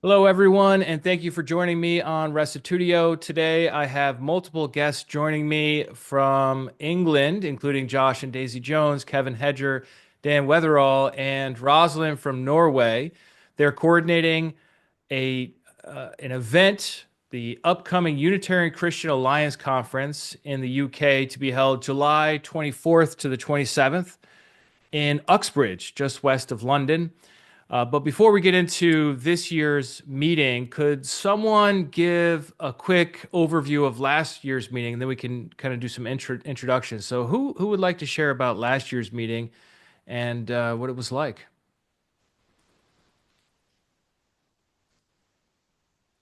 Hello, everyone, and thank you for joining me on Restitutio. Today, I have multiple guests joining me from England, including Josh and Daisy Jones, Kevin Hedger, Dan Weatherall, and Rosalind from Norway. They're coordinating a an event, the upcoming Unitarian Christian Alliance Conference in the UK, to be held July 24th to the 27th in Uxbridge, just west of London. But before we get into this year's meeting, could someone give a quick overview of last year's meeting, and then we can kind of do some introductions. So, who would like to share about last year's meeting and what it was like?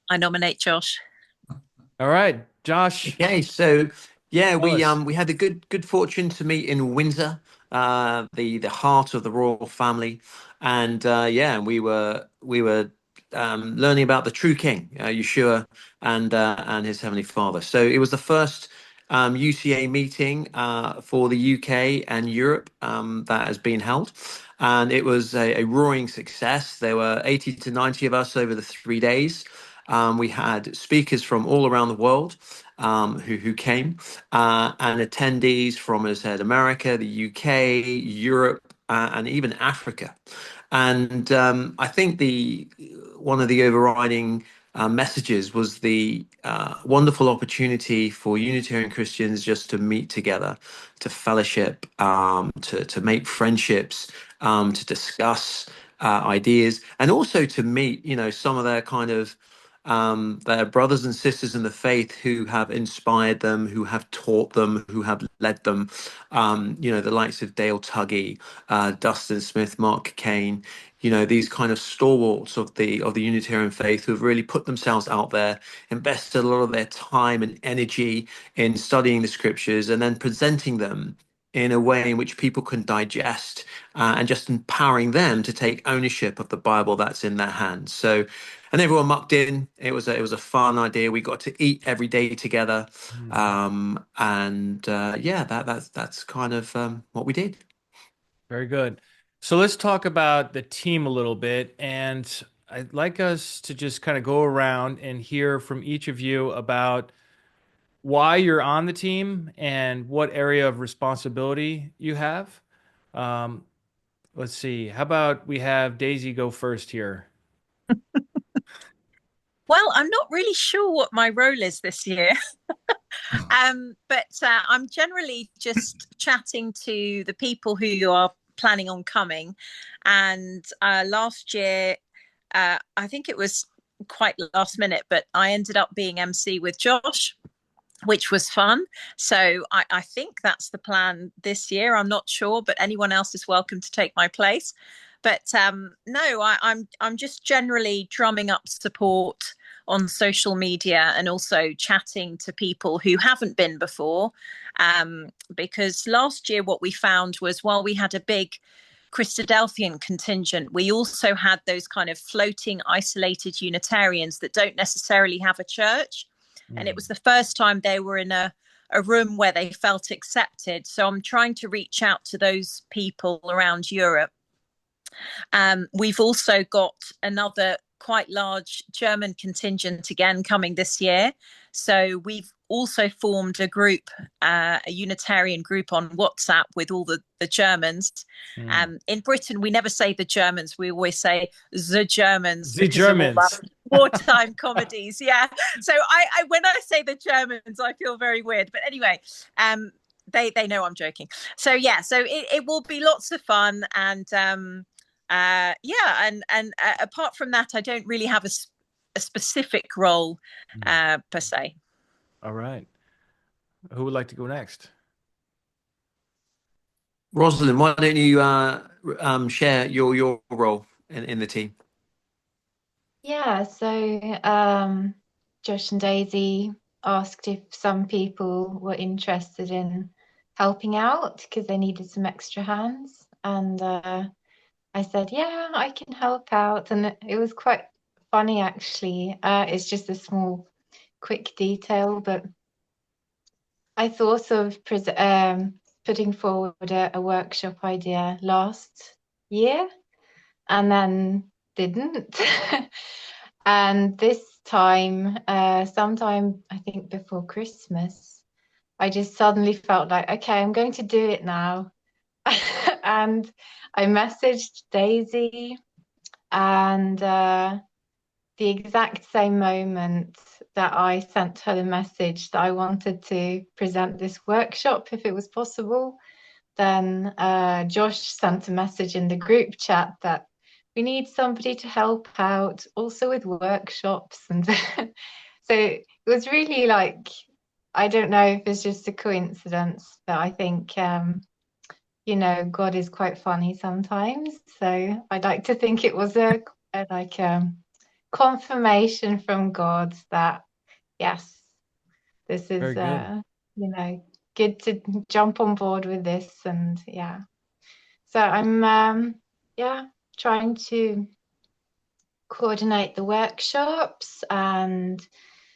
I nominate Josh. All right, Josh, Okay, so yeah, tell us. we had the good fortune to meet in Windsor, the heart of the royal family, and yeah, we were learning about the true King, Yeshua, and his heavenly Father. So it was the first UCA meeting for the UK and Europe that has been held. And it was a roaring success. There were 80 to 90 of us over the 3 days. We had speakers from all around the world who came, and attendees from, as I said, America, the UK, Europe, and even Africa. And I think the one of the overriding messages was the wonderful opportunity for Unitarian Christians just to meet together, to fellowship, to make friendships, to discuss ideas, and also to meet, some of their kind of their brothers and sisters in the faith who have inspired them, who have taught them, who have led them. The likes of Dale Tuggy, Dustin Smith, Mark Kane. These kind of stalwarts of the Unitarian faith who have really put themselves out there, invested a lot of their time and energy in studying the scriptures, and then presenting them in a way in which people can digest, and just empowering them to take ownership of the Bible that's in their hands. So, and everyone mucked in. It was a fun idea. We got to eat every day together, Hmm. and yeah, that's kind of what we did. Very good. So let's talk about the team a little bit, and I'd like us to just kind of go around and hear from each of you about why you're on the team and what area of responsibility you have. Um, let's see. How about we have Daisy go first here? Well, I'm not really sure what my role is this year, but I'm generally just chatting to the people who are planning on coming. And last year, I think it was quite last minute, but I ended up being MC with Josh, which was fun. So I think that's the plan this year. I'm not sure, but anyone else is welcome to take my place. But no, I'm just generally drumming up support on social media and also chatting to people who haven't been before. Because last year, what we found was while we had a big Christadelphian contingent, we also had those kind of floating, isolated Unitarians that don't necessarily have a church. And it Mm. was the first time they were in a room where they felt accepted. So I'm trying to reach out to those people around Europe. We've also got another quite large German contingent again coming this year. So we've also formed a group, a Unitarian group on WhatsApp with all the Germans. Mm. In Britain, we never say the Germans, we always say the Germans The because of all Germans. that wartime comedies. Yeah. So I when I say the Germans, I feel very weird. But anyway, they know I'm joking. So yeah, so it will be lots of fun and yeah, and apart from that, I don't really have a specific role Mm. per se. All right. Who would like to go next? Rosalind, why don't you share your role in the team? Yeah, so Josh and Daisy asked if some people were interested in helping out because they needed some extra hands. And I said, yeah, I can help out. And it was quite funny, actually. It's just a small, quick detail, but I thought of putting forward a workshop idea last year and then didn't. And this time, sometime I think before Christmas, I just suddenly felt like, okay, I'm going to do it now. And I messaged Daisy, and the exact same moment that I sent her the message that I wanted to present this workshop if it was possible, then Josh sent a message in the group chat that we need somebody to help out also with workshops. And so it was really like, I don't know if it's just a coincidence, but I think God is quite funny sometimes. So I'd like to think it was a confirmation from God that yes, this is Very good. good to jump on board with this. And yeah, so I'm trying to coordinate the workshops, and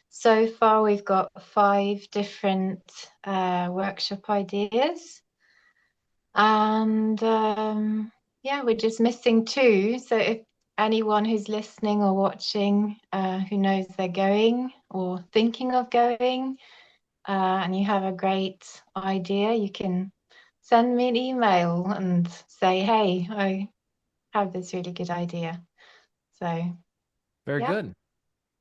so far we've got 5 different workshop ideas, and we're just missing 2. So if anyone who's listening or watching who knows they're going or thinking of going, and you have a great idea, you can send me an email and say, hey, I have this really good idea. So Very good.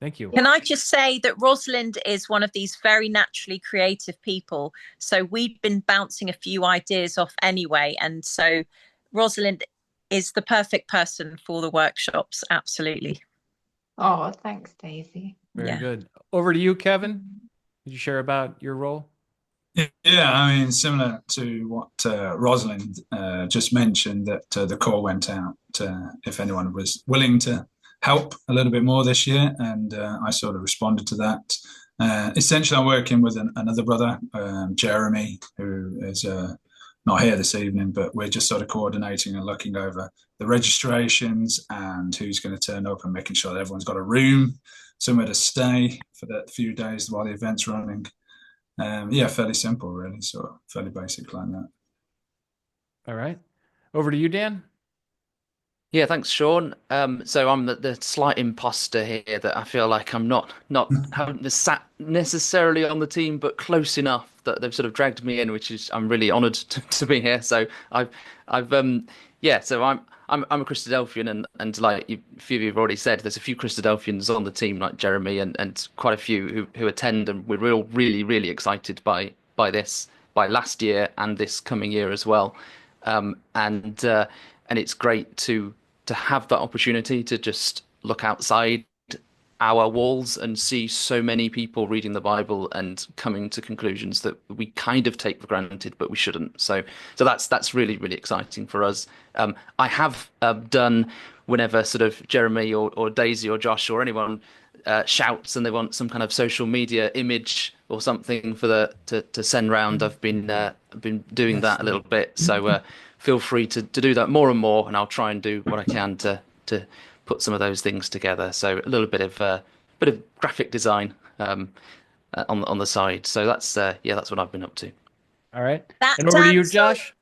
Thank you. Can I just say that Rosalind is one of these very naturally creative people. So we've been bouncing a few ideas off anyway. And so Rosalind is the perfect person for the workshops. Absolutely. Oh, thanks, Daisy. Very good. Over to you, Kevin. Could you share about your role? Yeah, I mean, similar to what Rosalind just mentioned, that the call went out if anyone was willing to help a little bit more this year, and I sort of responded to that. Essentially, I'm working with another brother, Jeremy, who is not here this evening, but we're just sort of coordinating and looking over the registrations and who's going to turn up and making sure that everyone's got a room, somewhere to stay for the few days while the event's running. Fairly simple, really, so fairly basic like that. All right. Over to you, Dan. Yeah, thanks, Sean. So I'm the slight imposter here, that I feel like I'm not haven't sat necessarily on the team, but close enough that they've sort of dragged me in, which is I'm really honoured to be here. So so I'm a Christadelphian, and like a few of you have already said, there's a few Christadelphians on the team, like Jeremy, and quite a few who attend, and we're all really, really excited by last year and this coming year as well. And it's great to have that opportunity to just look outside our walls and see so many people reading the Bible and coming to conclusions that we kind of take for granted, but we shouldn't. So that's really, really exciting for us. I have done, whenever sort of Jeremy or Daisy or Josh or anyone shouts and they want some kind of social media image or something to send round, I've been doing that a little bit. So feel free to do that more and more, and I'll try and do what I can to put some of those things together. So a little bit of graphic design on the side. So that's what I've been up to. All right. And over to you, Josh.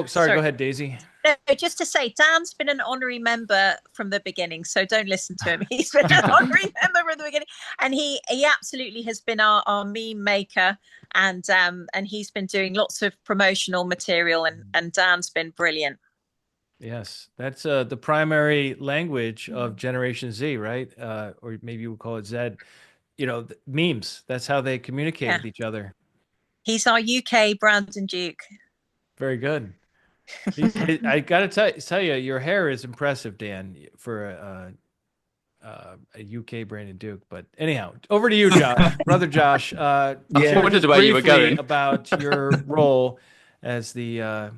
Sorry. Go ahead, Daisy. No, just to say, Dan's been an honorary member from the beginning, so don't listen to him. He's been an honorary member from the beginning, and he absolutely has been our meme maker, and he's been doing lots of promotional material, and Dan's been brilliant. Yes, that's the primary language of Generation Z, right? Or maybe you would call it Z. Memes. That's how they communicate with each other. He's our UK Brandon Duke. Very good. I got to tell you, your hair is impressive, Dan, for a UK Brandon Duke. But anyhow, over to you, Josh, brother Josh. I wondered where you were going about your role as the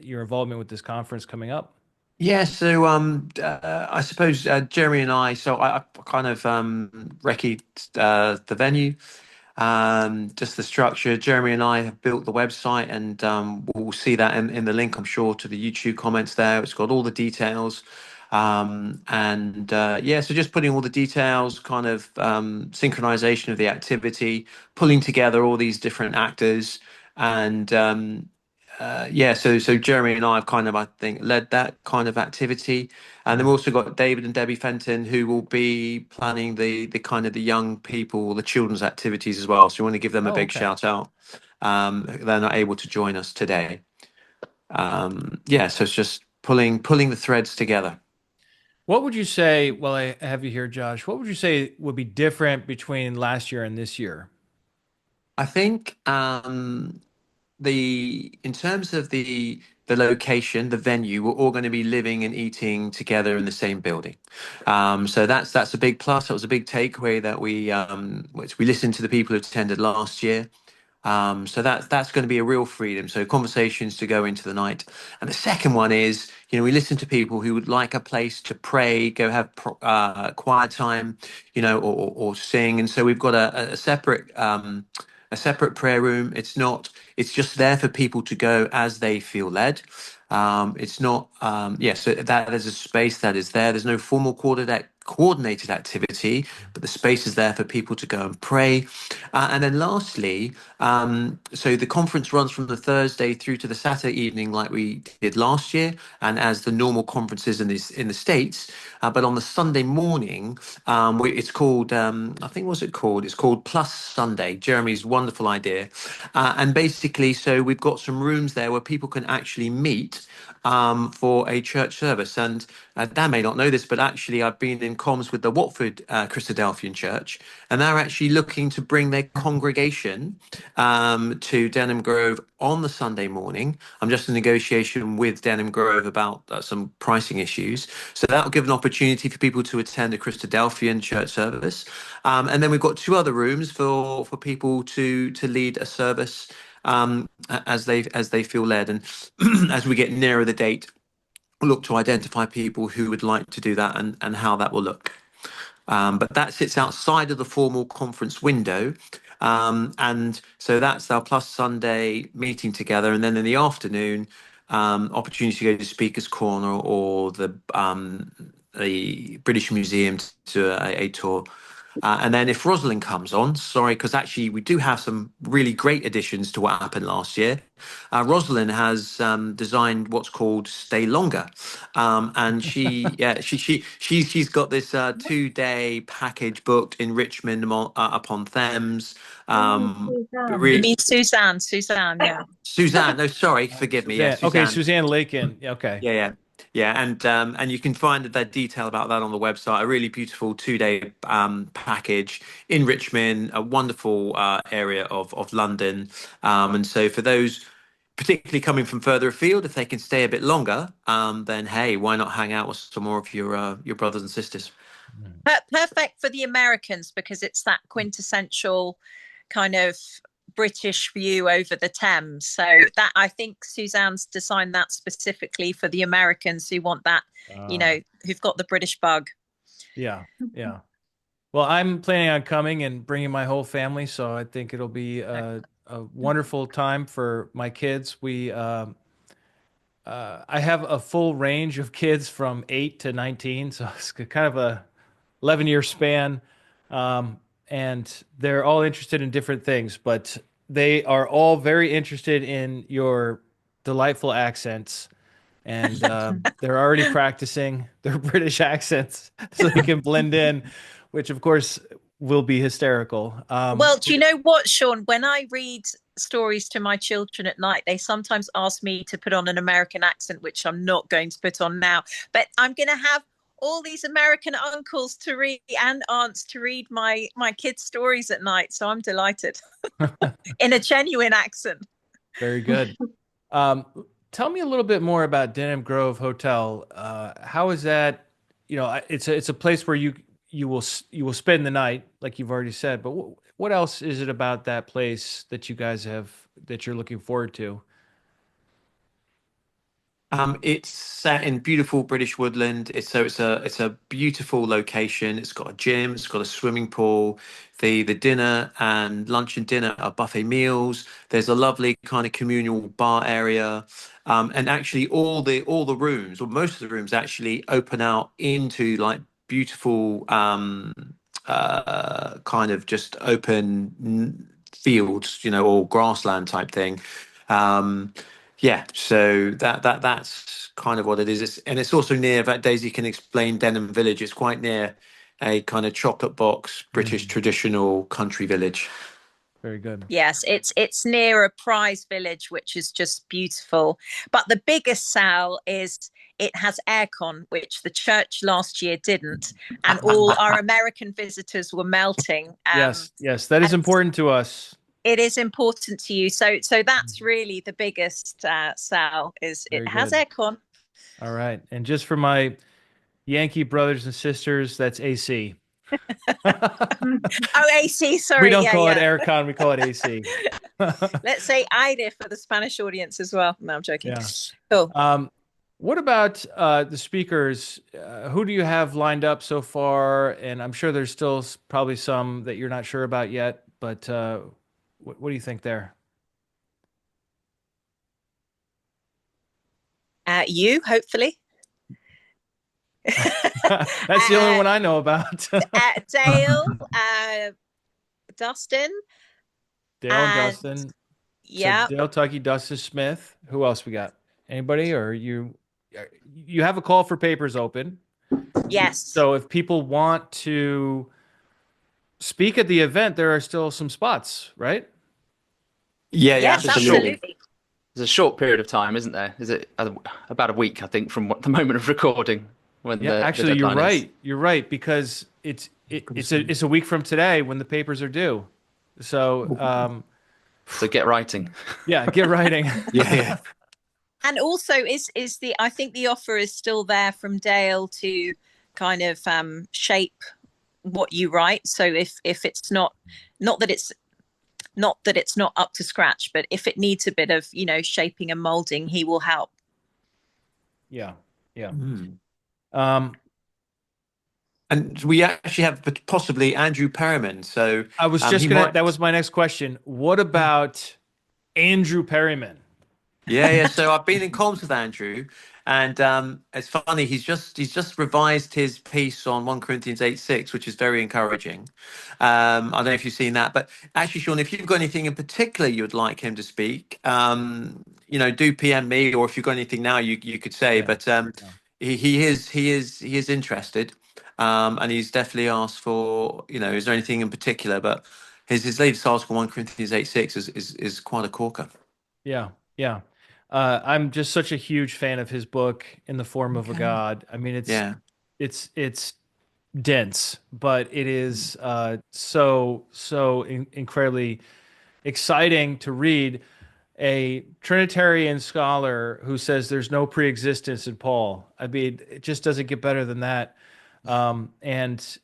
your involvement with this conference coming up. Yeah, so I suppose Jeremy and I kind of recce the venue. Just the structure. Jeremy and I have built the website, and we'll see that in the link, I'm sure, to the YouTube comments there. It's got all the details. So just putting all the details, kind of synchronization of the activity, pulling together all these different actors, and yeah, so Jeremy and I have kind of, I think, led that kind of activity, and then we've also got David and Debbie Fenton who will be planning the kind of the young people, the children's activities as well. So we want to give them a Oh, big okay. shout out. They're not able to join us today. Yeah, so it's just pulling the threads together. What would you say, well, I have you here, Josh, what would you say would be different between last year and this year? I think the in terms of the location, the venue, we're all going to be living and eating together in the same building. So that's a big plus. That was a big takeaway that which we listened to the people who attended last year. So that's going to be a real freedom. So conversations to go into the night. And the second one is, we listen to people who would like a place to pray, go have quiet time, or sing. And so we've got a separate prayer room. It's just there for people to go as they feel led. It's not, so that is a space that is there. There's no formal coordinated activity, but the space is there for people to go and pray. And then lastly, so the conference runs from the Thursday through to the Saturday evening, like we did last year, and as the normal conferences in the States. But on the Sunday morning, it's called, I think, what's it called? It's called Plus Sunday, Jeremy's wonderful idea. And basically, so we've got some rooms there where people can actually meet for a church service. And Dan may not know this, but actually, I've been in comms with the Watford Christadelphian Church, and they're actually looking to bring their congregation to Denham Grove on the Sunday morning. I'm just in negotiation with Denham Grove about some pricing issues. So that will give an opportunity for people to attend a Christadelphian church service. And then we've got two other rooms for people to lead a service as they feel led. And as we get nearer the date, we'll look to identify people who would like to do that and how that will look. But that sits outside of the formal conference window. And so that's our Plus Sunday meeting together. And then in the afternoon, opportunity to go to Speaker's Corner or the British Museum to a tour. And then if Rosalind comes on, sorry, because actually we do have some really great additions to what happened last year. Rosalind has designed what's called Stay Longer, and she's got this 2-day package booked in Richmond upon Thames. You mean Suzanne, yeah. Suzanne, no, sorry, forgive me. Yeah, Suzanne. Okay, Suzanne. Suzanne Lakin. Okay. Yeah, and you can find the detail about that on the website. A really beautiful 2-day package in Richmond, a wonderful area of London. And so for those particularly coming from further afield, if they can stay a bit longer, then hey, why not hang out with some more of your brothers and sisters? Perfect for the Americans because it's that quintessential kind of British view over the Thames. So that I think Suzanne's designed that specifically for the Americans who want that, who've got the British bug. Yeah. Well, I'm planning on coming and bringing my whole family, so I think it'll be a wonderful time for my kids. I have a full range of kids from 8 to 19, so it's kind of a 11-year span. And they're all interested in different things, but they are all very interested in your delightful accents. And they're already practicing their British accents so they can blend in, which of course will be hysterical. Well, do you know what, Sean? When I read stories to my children at night, they sometimes ask me to put on an American accent, which I'm not going to put on now. But I'm going to have all these American uncles to read and aunts to read my kids' stories at night. So I'm delighted in a genuine accent. Very good. Tell me a little bit more about Denham Grove Hotel. How is that? It's a place where you will spend the night, like you've already said. But what else is it about that place that you guys have that you're looking forward to? It's set in beautiful British woodland. It's a beautiful location. It's got a gym. It's got a swimming pool. The dinner and lunch and dinner are buffet meals. There's a lovely kind of communal bar area, and actually all the rooms, or most of the rooms, actually open out into like beautiful kind of just open fields, or grassland type thing. Yeah, so that's kind of what it is. And it's also near, that Daisy can explain, Denham Village. It's quite near a kind of chocolate box British traditional country village. Very good. Yes, it's near a prize village, which is just beautiful. But the biggest sell is it has aircon, which the church last year didn't, and all our American visitors were melting. Yes, that is important to us. It is important to you, so that's really the biggest sell. Is Very it has good. aircon. All right, and just for my Yankee brothers and sisters, that's AC. Oh, AC. Sorry, we don't call it aircon; we call it AC. Let's say aire for the Spanish audience as well. No, I'm joking. Yeah. Cool. What about the speakers? Who do you have lined up so far? And I'm sure there's still probably some that you're not sure about yet, but what do you think there? You, hopefully. That's the only one I know about. Dale, Dustin. Dale and Dustin. Yeah. So Dale, Tucky, Dustin Smith. Who else we got? Anybody? Or you have a call for papers open. Yes. So if people want to speak at the event, there are still some spots, right? Yeah, yes, absolutely. There's a short period of time, isn't there? Is it about a week, I think, from the moment of recording? Actually, you're right. You're right, because it's a week from today when the papers are due. So so get writing. Yeah, get writing. Yeah. And also, I think the offer is still there from Dale to kind of shape what you write. So if it's not that it's not up to scratch, but if it needs a bit of shaping and molding, he will help. Yeah. And we actually have possibly Andrew Perriman. So I was that was my next question. What about Andrew Perriman? Yeah. So I've been in comms with Andrew, and it's funny. He's just revised his piece on 1 Corinthians 8:6, which is very encouraging. I don't know if you've seen that, but actually, Sean, if you've got anything in particular you'd like him to speak, do PM me, or if you've got anything now, you could say. Yeah. But he is interested, and he's definitely asked for. Is there anything in particular? But his latest article, 1 Corinthians 8:6, is quite a corker. Yeah. I'm just such a huge fan of his book, In the Form of a God. I mean, it's dense, but it is so incredibly exciting to read. A Trinitarian scholar who says there's no pre-existence in Paul. I mean, it just doesn't get better than that. And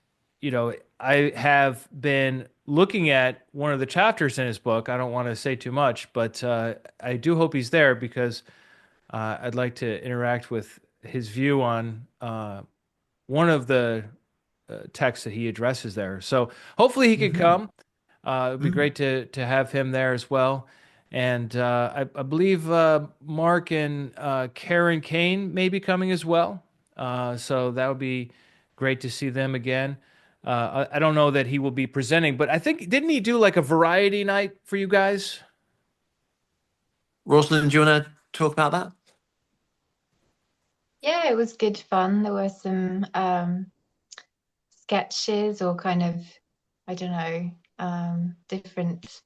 I have been looking at one of the chapters in his book. I don't want to say too much, but I do hope he's there, because I'd like to interact with his view on one of the texts that he addresses there. So hopefully he can come. It'd be great to have him there as well. And I believe Mark and Karen Kane may be coming as well. So that would be great to see them again. I don't know that he will be presenting, but I think, didn't he do like a variety night for you guys? Rosalind, do you want to talk about that? Yeah, it was good fun. There were some sketches, or kind of, I don't know, different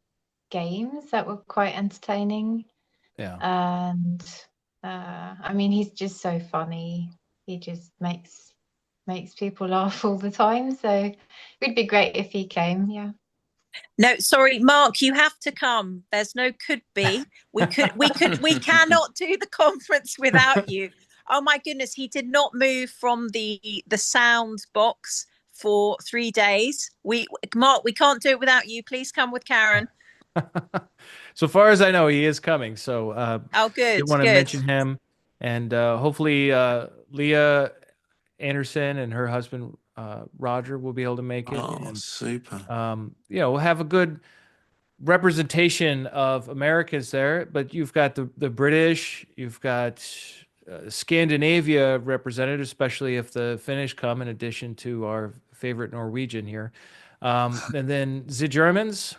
games that were quite entertaining. Yeah. And I mean, he's just so funny. He just makes people laugh all the time. So it would be great if he came. Yeah. No, sorry, Mark, you have to come. There's no could be. We cannot do the conference without you. Oh my goodness, he did not move from the sound box for 3 days. Mark, we can't do it without you. Please come with Karen. So far as I know, he is coming. So oh, good. I want to mention him, and hopefully Leah Anderson and her husband Roger will be able to make it. Oh, and, super. We'll have a good representation of Americans there. But you've got the British, you've got Scandinavia represented, especially if the Finnish come, in addition to our favorite Norwegian here, and then the Germans.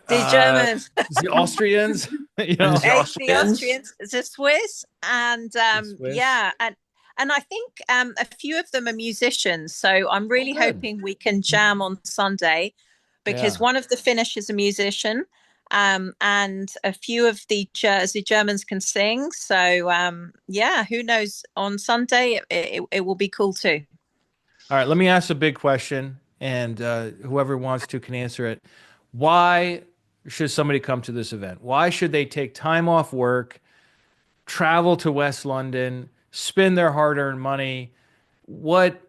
The Germans, the Austrians, you know, And the it's the Austrians. Austrians, the Swiss, and Swiss. yeah, and I think a few of them are musicians. So I'm really good. hoping we can jam on Sunday, because Yeah. one of the Finnish is a musician, and a few of the Germans can sing. So yeah, who knows? On Sunday, it will be cool too. All right, let me ask a big question, and whoever wants to can answer it. Why should somebody come to this event? Why should they take time off work, travel to West London, spend their hard-earned money? What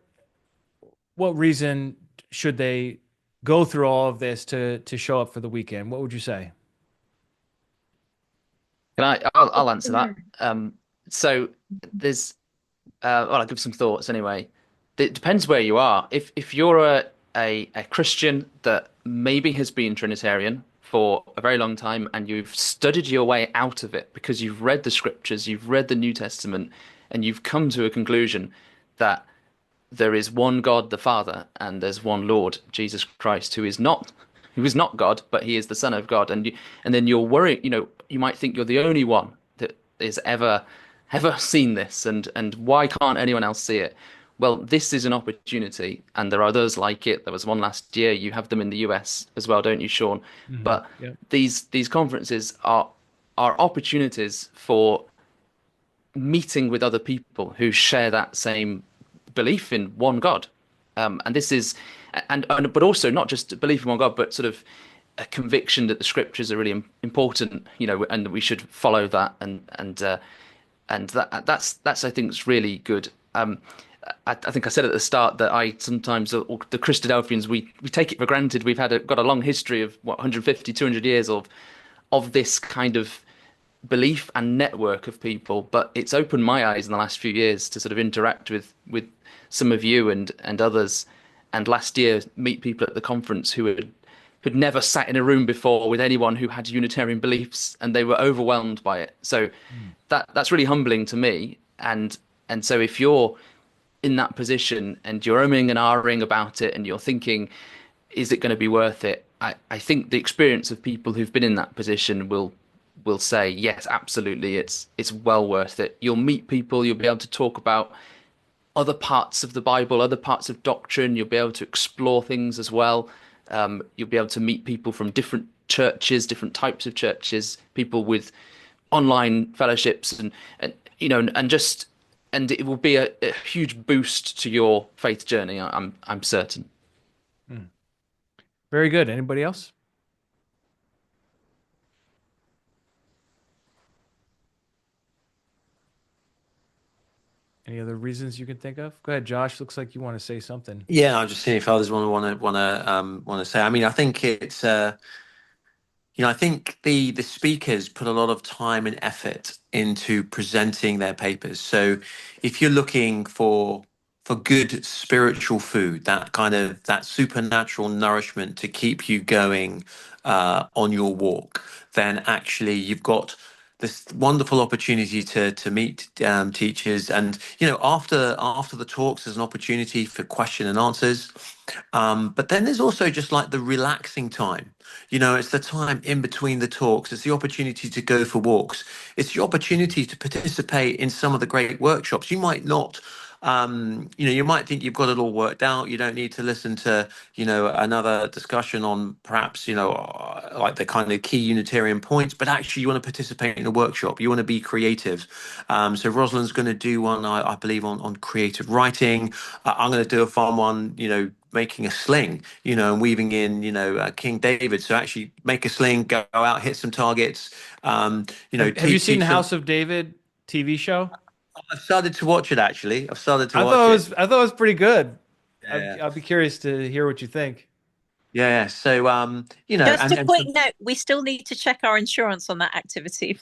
reason should they go through all of this to show up for the weekend? What would you say? I'll answer that. So there's well, I'll give some thoughts anyway. It depends where you are. If you're a Christian that maybe has been Trinitarian for a very long time and you've studied your way out of it because you've read the scriptures, you've read the New Testament, and you've come to a conclusion that there is one God the Father and there's one Lord, Jesus Christ, who is not God, but he is the Son of God, and then you're worried, you might think you're the only one that is ever seen this, and why can't anyone else see it? Well, this is an opportunity, and there are others like it. There was one last year. You have them in the US as well, don't you, Sean? But Yeah. these conferences are opportunities for meeting with other people who share that same belief in one God. And this is, but also not just belief in one God, but sort of a conviction that the scriptures are really important, and that we should follow that, and that's I think is really good. I think I said at the start that I sometimes, the Christadelphians, we take it for granted. We've got a long history of 150, 200 years of this kind of belief and network of people, but it's opened my eyes in the last few years to sort of interact with some of you and others, and last year meet people at the conference who had never sat in a room before with anyone who had Unitarian beliefs, and they were overwhelmed by it. So that's really humbling to me, and so if you're in that position and you're umming and ahhing about it and you're thinking, is it going to be worth it? I think the experience of people who've been in that position will say, yes, absolutely, it's well worth it. You'll meet people, you'll be able to talk about other parts of the Bible, other parts of doctrine. You'll be able to explore things as well. You'll be able to meet people from different churches, different types of churches, people with online fellowships, and it will be a huge boost to your faith journey. I'm certain. Very good. Anybody else? Any other reasons you can think of? Go ahead, Josh. Looks like you want to say something. Yeah, I'll just see if others want to say. I mean, I think it's I think the speakers put a lot of time and effort into presenting their papers. So if you're looking for good spiritual food, that supernatural nourishment to keep you going on your walk, then actually you've got this wonderful opportunity to meet teachers, and after the talks there's an opportunity for question and answers, but then there's also just like the relaxing time. It's the time in between the talks. It's the opportunity to go for walks. It's the opportunity to participate in some of the great workshops. You might not you might think you've got it all worked out. You don't need to listen to another discussion on perhaps like the kind of key Unitarian points, but actually you want to participate in a workshop. You want to be creative. So Rosalind's going to do one, I believe, on creative writing. I'm going to do a fun one, making a sling, and weaving in, King David. So actually make a sling, go out, hit some targets. Have you seen the House of David TV show? I've started to watch it, actually. I've started to watch it. I thought it was pretty good. Yeah. I'll be curious to hear what you think. Yeah. So, just a quick note, we still need to check our insurance on that activity.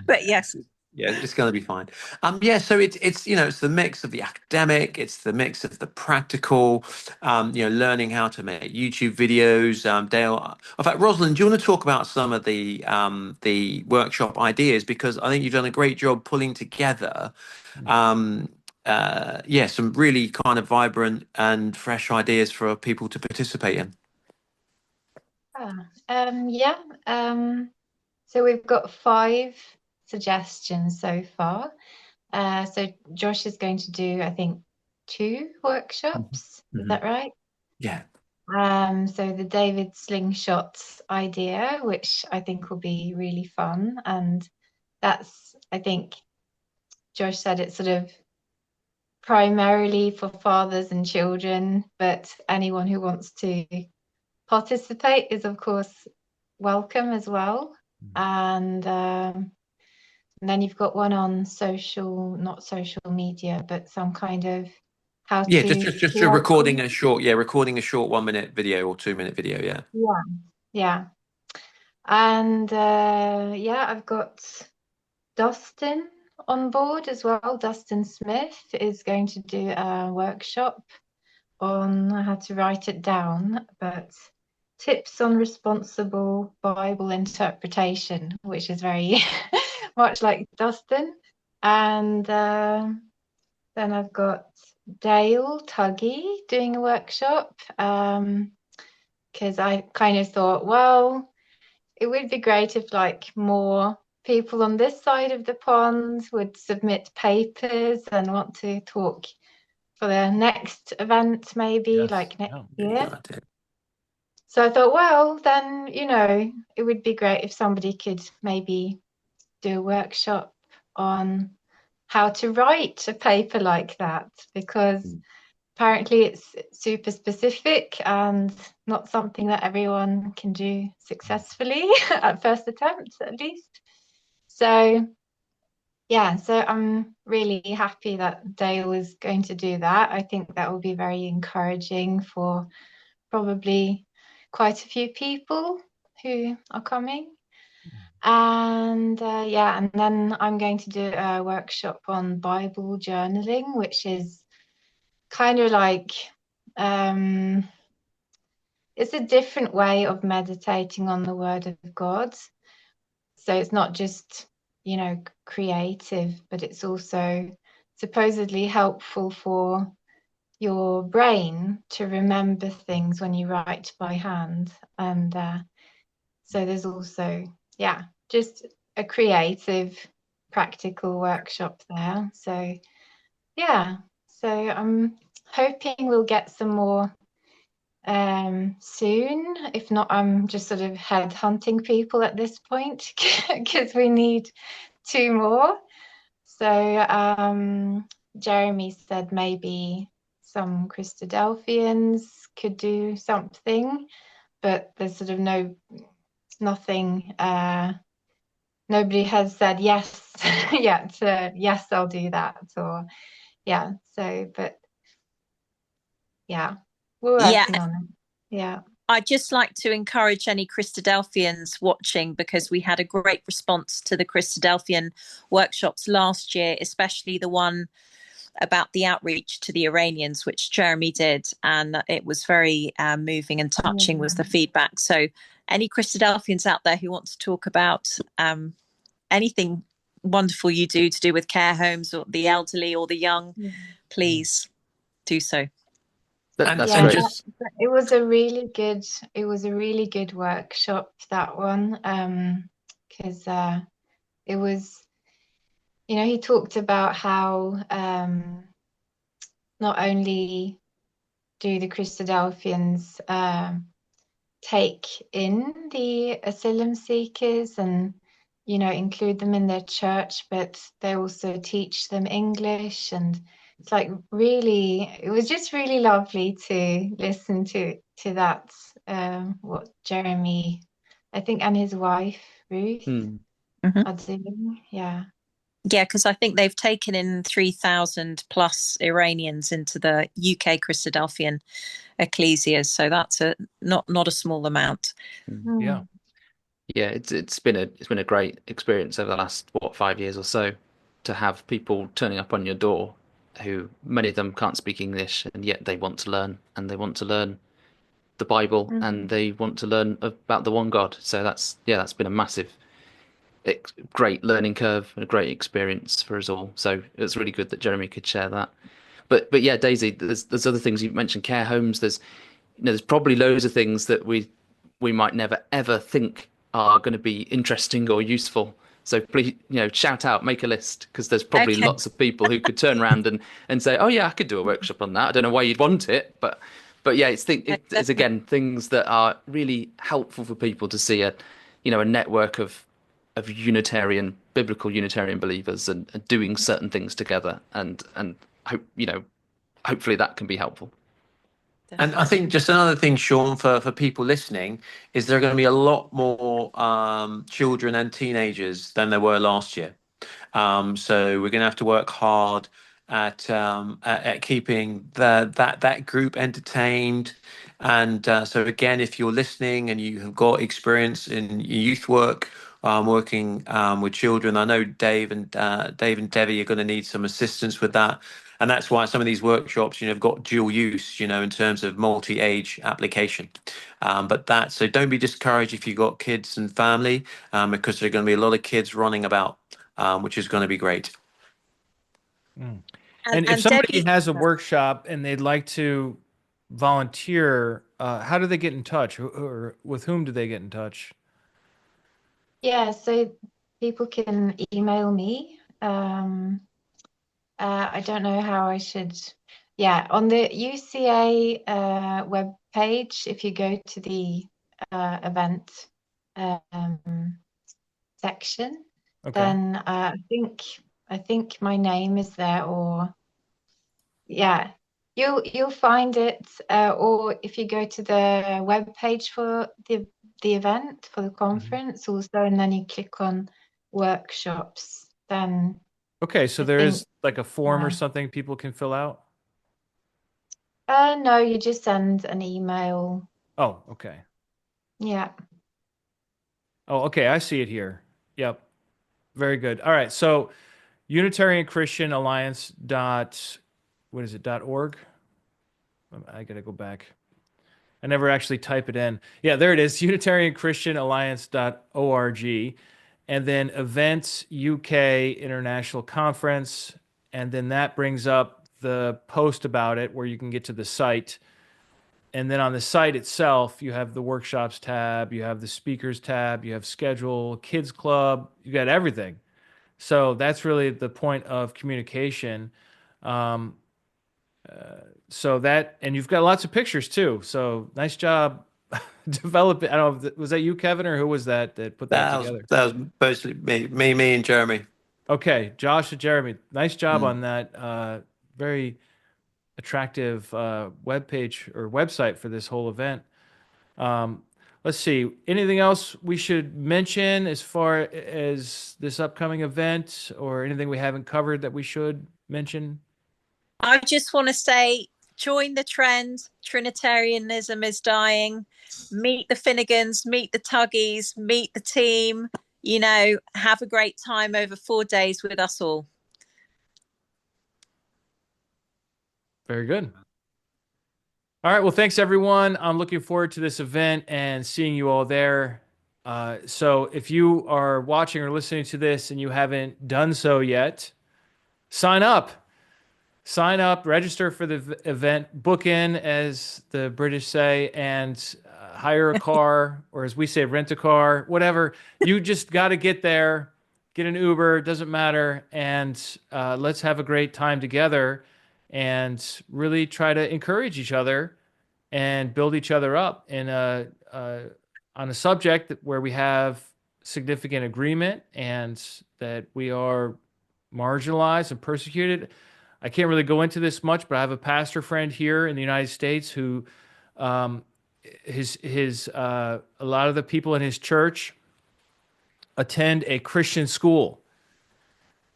But yes. Yeah, it's going to be fine. So it's it's the mix of the academic, it's the mix of the practical, learning how to make YouTube videos. Dale, in fact, Rosalind, do you want to talk about some of the workshop ideas, because I think you've done a great job pulling together, some really kind of vibrant and fresh ideas for people to participate in. Yeah. So we've got 5 suggestions so far. So Josh is going to do, I think, 2 workshops. Is that right? Yeah. So the David Slingshot idea, which I think will be really fun, and that's, I think Josh said, it's sort of primarily for fathers and children, but anyone who wants to participate is, of course, welcome as well. And then you've got one on not social media, but some kind of how Yeah, to just recording a short 1-minute video or 2-minute video. Yeah. Yeah. And I've got Dustin on board as well. Dustin Smith is going to do a workshop on how to write it down, but tips on responsible Bible interpretation, which is very much like Dustin. And then I've got Dale Tuggy doing a workshop, because I kind of thought, well, it would be great if like more people on this side of the pond would submit papers and want to talk for the next event, maybe like next year. So I thought, well, then, it would be great if somebody could maybe do a workshop on how to write a paper like that, because apparently it's super specific and not something that everyone can do successfully at first attempt, at least. So I'm really happy that Dale is going to do that. I think that will be very encouraging for probably quite a few people who are coming. And and then I'm going to do a workshop on Bible journaling, which is kind of like it's a different way of meditating on the Word of God. So it's not just, creative, but it's also supposedly helpful for your brain to remember things when you write by hand. And so there's also, just a creative, practical workshop there. So, I'm hoping we'll get some more soon. If not, I'm just sort of headhunting people at this point because we need 2 more. So Jeremy said maybe some Christadelphians could do something, but there's sort of nothing. Nobody has said yes yet. Yes, I'll do that. Or we're working on it. Yeah. I'd just like to encourage any Christadelphians watching, because we had a great response to the Christadelphian workshops last year, especially the one about the outreach to the Iranians, which Jeremy did. And it was very moving and touching was the feedback. So any Christadelphians out there who want to talk about anything wonderful you do to do with care homes or the elderly or the young, please do so. That's great. Just... It was a really good workshop, that one, because it was, he talked about how not only do the Christadelphians take in the asylum seekers and include them in their church, but they also teach them English. And it's like it was just really lovely to listen to that, what Jeremy, I think, and his wife Ruth are doing. Because I think they've taken in 3,000 plus Iranians into the UK Christadelphian ecclesias, so that's not a small amount. It's been a great experience over the last 5 years or so, to have people turning up on your door who, many of them can't speak English, and yet they want to learn, and they want to learn the Bible, and they want to learn about the one God. So that's been a massive, great learning curve and a great experience for us all. So it's really good that Jeremy could share that. But Daisy, there's other things. You mentioned care homes. There's probably loads of things that we we might never ever think are going to be interesting or useful. So please, shout out, make a list, because there's probably Okay. lots of people who could turn around and say, oh yeah, I could do a workshop on that. I don't know why you'd want it, but yeah, it's Definitely. again things that are really helpful for people to see a network of biblical Unitarian believers and doing certain things together, and hope hopefully that can be helpful. And I think just another thing, Sean, for people listening, is there are going to be a lot more children and teenagers than there were last year. So we're going to have to work hard at keeping that group entertained. And so again, if you're listening and you have got experience in youth work, working with children, I know Dave and Debbie are going to need some assistance with that. And that's why some of these workshops, have got dual use, in terms of multi-age application. So don't be discouraged if you've got kids and family, because there are going to be a lot of kids running about, which is going to be great. And if somebody Debbie, has a workshop and they'd like to volunteer, how do they get in touch, or with whom do they get in touch? Yeah, so people can email me. I don't know how I should. Yeah, on the UCA web page, if you go to the event section, Okay. then I think my name is there, or yeah, you'll find it. Or if you go to the web page for the event, for the conference also, and then you click on workshops, then Okay, so I there think is like a form or yeah. something people can fill out? No, you just send an email. Oh, okay. Yeah. Oh, okay, I see it here. Yep. Very good. All right, so Unitarian Christian Alliance what is it, .org? I gotta go back. I never actually type it in. Yeah, there it is, Unitarian Christian Alliance.org. And then events UK International Conference. And then that brings up the post about it where you can get to the site. And then on the site itself, you have the workshops tab, you have the speakers tab, you have schedule, kids club, you got everything. So that's really the point of communication. Um, and you've got lots of pictures too. So nice job developing. I don't know, was that you, Kevin, or who was that put that together? That was mostly me and Jeremy. Okay, Josh and Jeremy, nice job Mm. on that. Very attractive web page or website for this whole event. Let's see. Anything else we should mention as far as this upcoming event, or anything we haven't covered that we should mention? I just want to say, join the trend. Trinitarianism is dying. Meet the Finnegans, meet the Tuggies, meet the team. Have a great time over 4 days with us all. Very good. All right. Well, thanks, everyone. I'm looking forward to this event and seeing you all there. So if you are watching or listening to this and you haven't done so yet, sign up. Sign up, register for the event, book in, as the British say, and hire a car, or as we say, rent a car, whatever. You just got to get there, get an Uber, doesn't matter, and let's have a great time together and really try to encourage each other and build each other up on a subject where we have significant agreement and that we are marginalized and persecuted. I can't really go into this much, but I have a pastor friend here in the United States who, a lot of the people in his church attend a Christian school,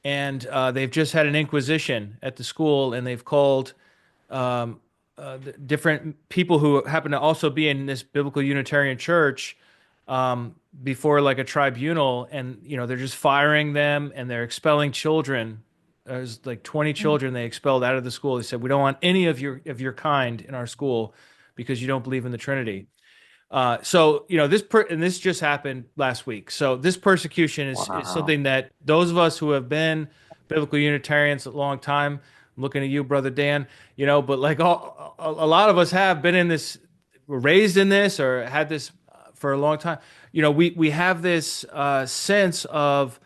and they've just had an inquisition at the school, and they've called different people who happen to also be in this biblical Unitarian church before like a tribunal, and they're just firing them and they're expelling children. There's like 20 children they expelled out of the school. They said, we don't want any of your kind in our school because you don't believe in the Trinity. This just happened last week. So this persecution is something that those of us who have been biblical Unitarians a long time, I'm looking at you, Brother Dan, but like a lot of us have been in this, were raised in this, or had this for a long time. You know, we have this sense of,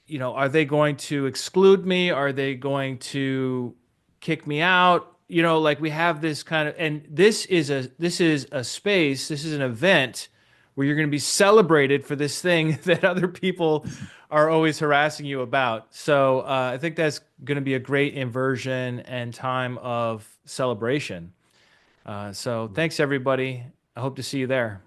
you know, are they going to exclude me? Are they going to kick me out? You know, like we have this kind of, and this is a space, this is an event where you're going to be celebrated for this thing that other people are always harassing you about. So I think that's going to be a great inversion and time of celebration. So thanks, everybody. I hope to see you there.